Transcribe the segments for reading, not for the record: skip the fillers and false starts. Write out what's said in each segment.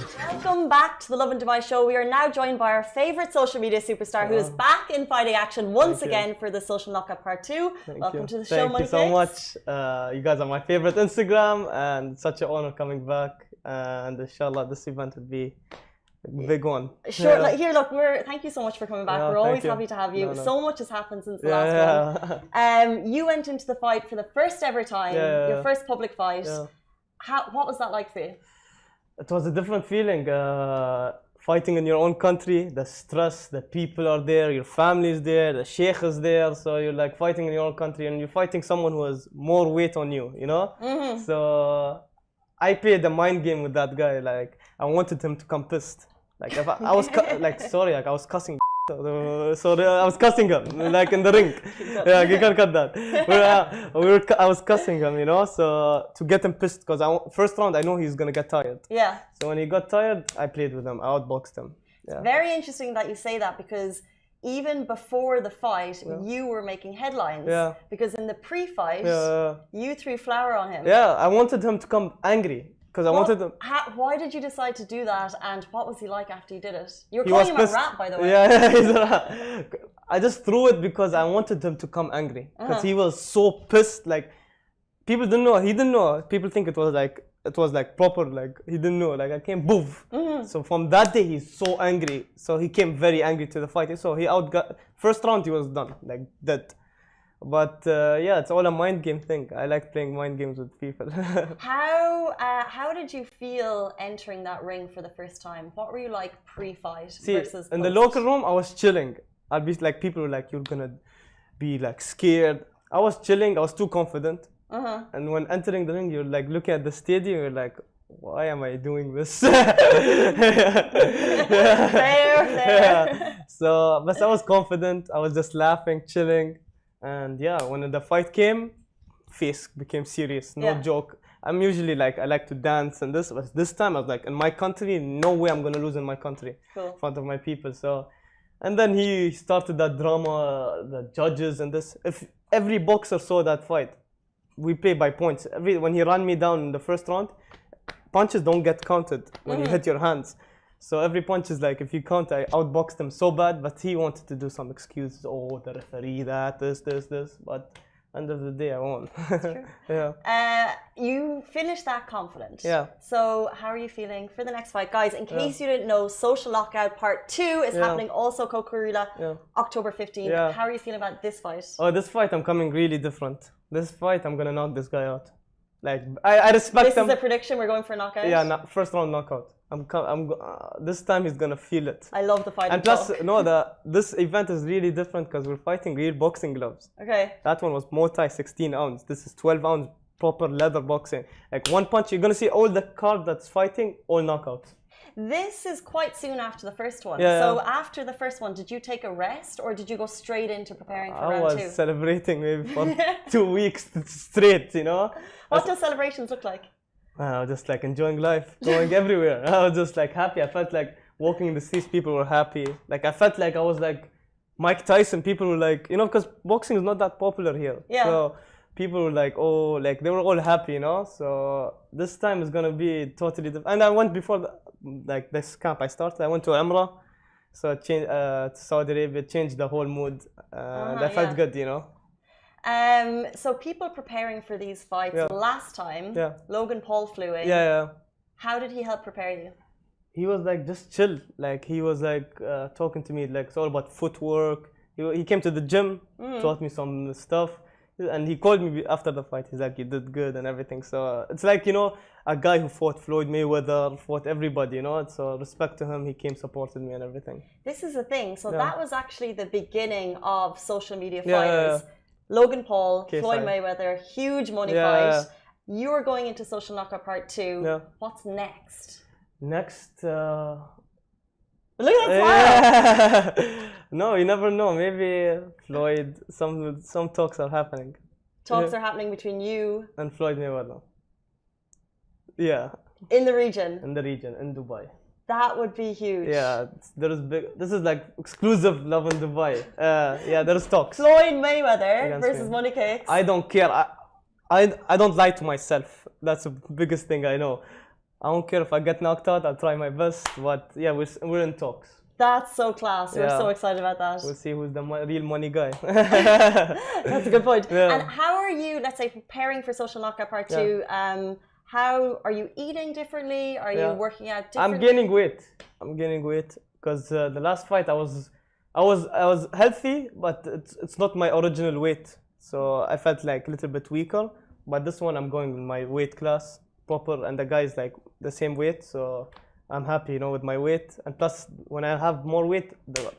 Welcome back to the Lovin Dubai show. We are now joined by our favorite social media superstar who is back in fighting action once again for the Social Knockout Part 2. Welcome to the show, Thank you so much. You guys are my favorite Instagram, and it's such an honor coming back. And inshallah, this event would be a big one. Sure. Like, here, look, thank you so much for coming back. We're always happy to have you. So much has happened since the last one. You went into the fight for the first ever time, your first public fight. What was that like for you? It was a different feeling. Fighting in your own country, the stress, the people are there, your family is there, the sheikh is there. So you're like fighting in your own country, and you're fighting someone who has more weight on you, you know? So I played the mind game with that guy. Like, I wanted him to come pissed. Like, if I was I was cussing. Sorry, I was cussing him, like in the ring. Yeah, you can cut that. I was cussing him, you know, so to get him pissed, because first round I know he's gonna get tired. Yeah. So when he got tired, I played with him. I outboxed him. Yeah. Very interesting that you say that, because even before the fight, you were making headlines. Yeah. Because in the pre-fight, you threw flour on him. Yeah, I wanted him to come angry. Because I wanted him. Why did you decide to do that, and what was he like after you did it? You were calling him a rat, by the way. Yeah, he's a rat. I just threw it because I wanted him to come angry. Because he was so pissed. Like, people didn't know. He didn't know. People think it was like proper. Like, he didn't know. Like, I came boof. So from that day, he's so angry. So he came very angry to the fight. So he outgot. First round, he was done. Like, dead. But yeah, it's all a mind game thing. I like playing mind games with people. How did you feel entering that ring for the first time? What were you like pre-fight versus post? In the locker room, I was chilling. I'd be like, people were like, you're gonna be like scared. I was chilling. I was too confident. And when entering the ring, you're like looking at the stadium. You're like, why am I doing this? Fair. So, but I was confident. I was just laughing, chilling. And yeah, when the fight came, face became serious, no joke. I'm usually like, I like to dance and this, but this time I was like, in my country, no way I'm gonna lose in my country in front of my people. So, and then he started that drama, the judges and this. If every boxer saw that fight, we play by points. When he ran me down in the first round, punches don't get counted when you hit your hands. So every punch is like, if you count, I outboxed him so bad, but he wanted to do some excuses. Oh, the referee, this. But end of the day, I won. That's true. You finished that confident. Yeah. So how are you feeling for the next fight? Guys, in case you didn't know, Social Knockout Part 2 is happening also Kokorula, October 15th. How are you feeling about this fight? Oh, this fight, I'm coming really different. This fight, I'm going to knock this guy out. Like, I respect him. This is a prediction, we're going for a knockout? Yeah, first round knockout. This time he's gonna feel it. I love the fight. And plus, this event is really different because we're fighting real boxing gloves. Okay. That one was Muay Thai 16 ounce. This is 12 ounce proper leather boxing. Like one punch, you're gonna see all the card that's fighting, all knockouts. This is quite soon after the first one. So after the first one, did you take a rest or did you go straight into preparing for round 2? I was celebrating maybe for 2 weeks straight, you know. What does celebrations look like? I was just like enjoying life, going everywhere. I was just like happy. I felt like walking in the streets, people were happy. Like I felt like I was like Mike Tyson. People were like, you know, because boxing is not that popular here. Yeah. So people were like, oh, like they were all happy, you know. So this time is gonna be totally different. And I went before this camp I started. I went to Umrah, so it changed to Saudi Arabia. It changed the whole mood. And I felt good, you know. So people preparing for these fights last time, Logan Paul flew in. How did he help prepare you? He was like just chill. Like he was like talking to me like it's all about footwork. He came to the gym, taught me some stuff, and he called me after the fight. He's like, you did good and everything. So it's like, you know, a guy who fought Floyd Mayweather, fought everybody, you know. So respect to him. He came, supported me and everything. This is the thing. So that was actually the beginning of social media fighters. Logan Paul, Floyd Mayweather, huge money fight. You are going into Social Knockout Part 2. What's next? Next, look at that smile! No, you never know. Maybe Floyd, some talks are happening. Talks are happening between you and Floyd Mayweather. Yeah. In the region? In the region, in Dubai. That would be huge. Yeah, there is big. This is like exclusive Lovin Dubai. Yeah, there is talks. Floyd Mayweather versus Money Cakes. I don't care. I don't lie to myself. That's the biggest thing I know. I don't care if I get knocked out. I'll try my best. But yeah, we're in talks. That's so class. We're so excited about that. We'll see who's the real money guy. That's a good point. And how are you, let's say, preparing for Social Knockout Part 2? How are you eating differently? Are you working out differently? I'm gaining weight because the last fight I was healthy, but it's not my original weight. So I felt like a little bit weaker. But this one I'm going in my weight class proper, and the guy is like the same weight. So I'm happy, you know, with my weight. And plus, when I have more weight, the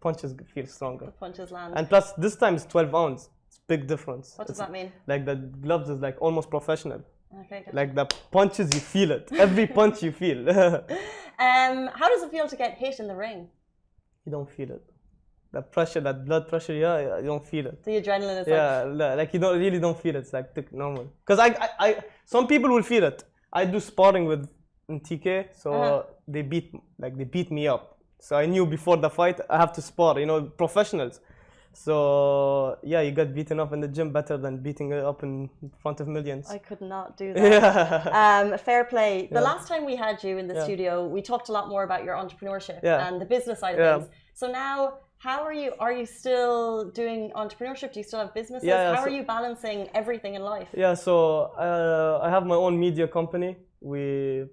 punches feel stronger. The punches land. And plus, this time it's 12 ounces. It's a big difference. What does that mean? Like the gloves is like almost professional. Okay, good. Like the punches, you feel it. Every punch you feel. How does it feel to get hit in the ring? You don't feel it. The pressure, that blood pressure, you don't feel it. The adrenaline is like you don't feel it. It's like normal. Because I some people will feel it. I do sparring with in TK, so they beat me up. So I knew before the fight I have to spar, you know, professionals. So yeah, you got beaten up in the gym better than beating it up in front of millions. I could not do that. Fair play. The last time we had you in the studio, we talked a lot more about your entrepreneurship and the business side of things. So now, how are you? Are you still doing entrepreneurship? Do you still have businesses? How are you balancing everything in life? Yeah, so I have my own media company. We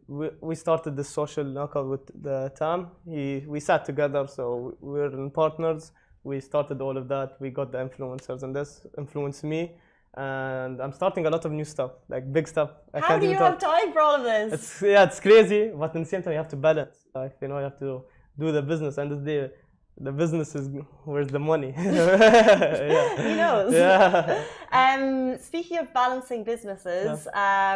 started the Social Knockout with the Tam. We sat together, so we're in partners. We started all of that. We got the influencers, and this influenced me. And I'm starting a lot of new stuff, like big stuff. How do you have time for all of this? It's crazy, but at the same time you have to balance. Like, you know, you have to do the business, and the business is where's the money. He knows. Speaking of balancing businesses,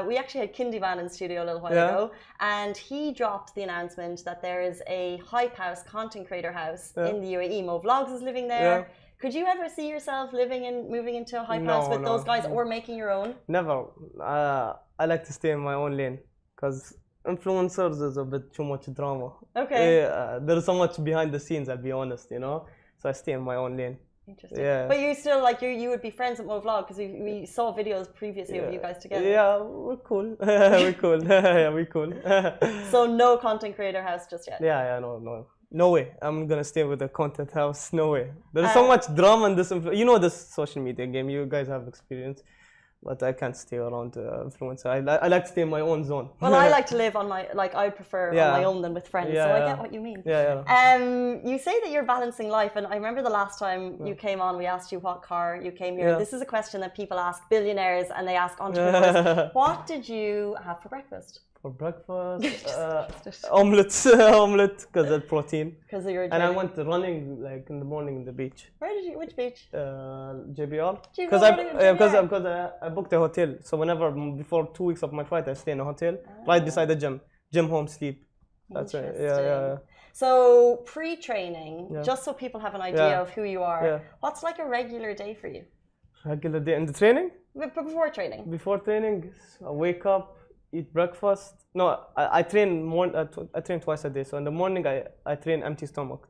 we actually had Kindyman in studio a little while ago, and he dropped the announcement that there is a hype house, content creator house in the UAE. Mo Vlogs is living there. Could you ever see yourself moving into a hype house with those guys or making your own? Never. I like to stay in my own lane because influencers is a bit too much drama. Okay. There's so much behind the scenes, I'll be honest, you know. So I stay in my own lane. Interesting. Yeah. But you still you would be friends with Mo Vlog because we saw videos previously of you guys together. Yeah, we're cool. We're cool. Yeah, we're cool. So no content creator house just yet. Yeah, no way. I'm gonna stay with the content house. No way. There's so much drama in this. You know this social media game. You guys have experience. But I can't stay around influencer. I like to stay in my own zone. Well, I like to live on my, I prefer on my own than with friends. So I get what you mean. You say that you're balancing life, and I remember the last time you came on, we asked you what car you came here. This is a question that people ask billionaires and they ask entrepreneurs. What did you have for breakfast? For breakfast, omelette, because of protein. Because of your and I went running like in the morning in the beach. Which beach? JBR. Because I booked a hotel. So whenever before 2 weeks of my flight, I stay in a hotel right beside the gym. Gym, home, sleep. That's it. Yeah. So pre-training, just so people have an idea of who you are. What's like a regular day for you? Regular day in the training? Before training. Before training, I wake up. Eat breakfast. No, I train I train twice a day. So in the morning I train empty stomach.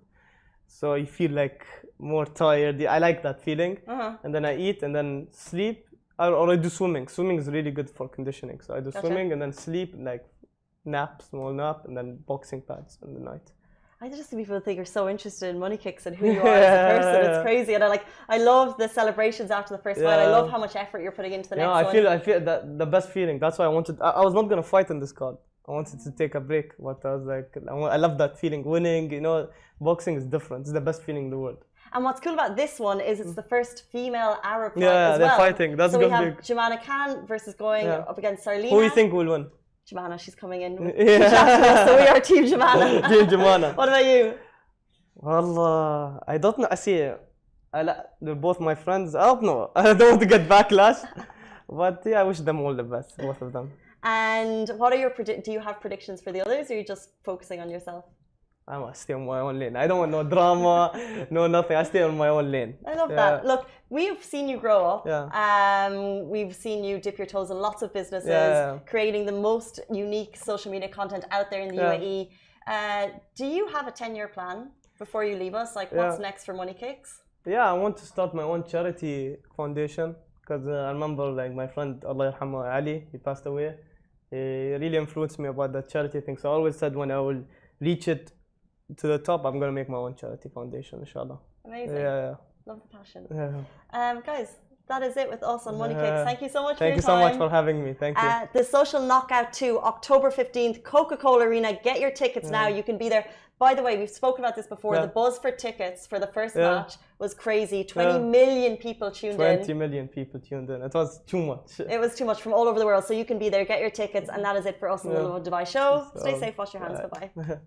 So you feel like more tired. I like that feeling. And then I eat and then sleep. Or I do swimming. Swimming is really good for conditioning. So I do swimming and then sleep, like small nap, and then boxing pads in the night. I just think people think you're so interested in money kicks and who you are as a person. It's crazy, and I love the celebrations after the first fight. I love how much effort you're putting into the next one. I feel that the best feeling. That's why I wanted. I was not gonna fight in this card. I wanted to take a break, but I was like, I love that feeling. Winning, you know, boxing is different. It's the best feeling in the world. And what's cool about this one is it's the first female Arab fight as well. They're fighting. That's so we have Jemana Khan versus going up against Sarlina. Who do you think will win? Jemana, she's coming in. So we are Team Jemana. Team Jemana. What about you? Well, I don't know. I see. They're both my friends. I don't know. I don't want to get backlash, but I wish them all the best, both of them. And what are your do you have predictions for the others, or are you just focusing on yourself? I must stay on my own lane. I don't want no drama, no nothing. I stay on my own lane. I love that. Look, we've seen you grow up. We've seen you dip your toes in lots of businesses, creating the most unique social media content out there in the UAE. Do you have a 10-year plan before you leave us? Like, what's next for Money Kicks? Yeah, I want to start my own charity foundation because I remember, like, my friend Allah Yarhamah Ali, he passed away. He really influenced me about the charity thing. So I always said when I will reach it to the top, I'm gonna make my own charity foundation, inshallah. Amazing. Yeah. Love the passion. Yeah. Guys, that is it with us on Money Kicks. Thank you so much for your time. Thank you so much for having me. Thank you. The Social Knockout 2, October 15th, Coca-Cola Arena. Get your tickets now. You can be there. By the way, we've spoken about this before. The buzz for tickets for the first match was crazy. 20 million people tuned in. 20 million people tuned in. It was too much. It was too much from all over the world. So you can be there, get your tickets. And that is it for us on the Lovin Dubai show. Stay safe, wash your hands. Bye-bye.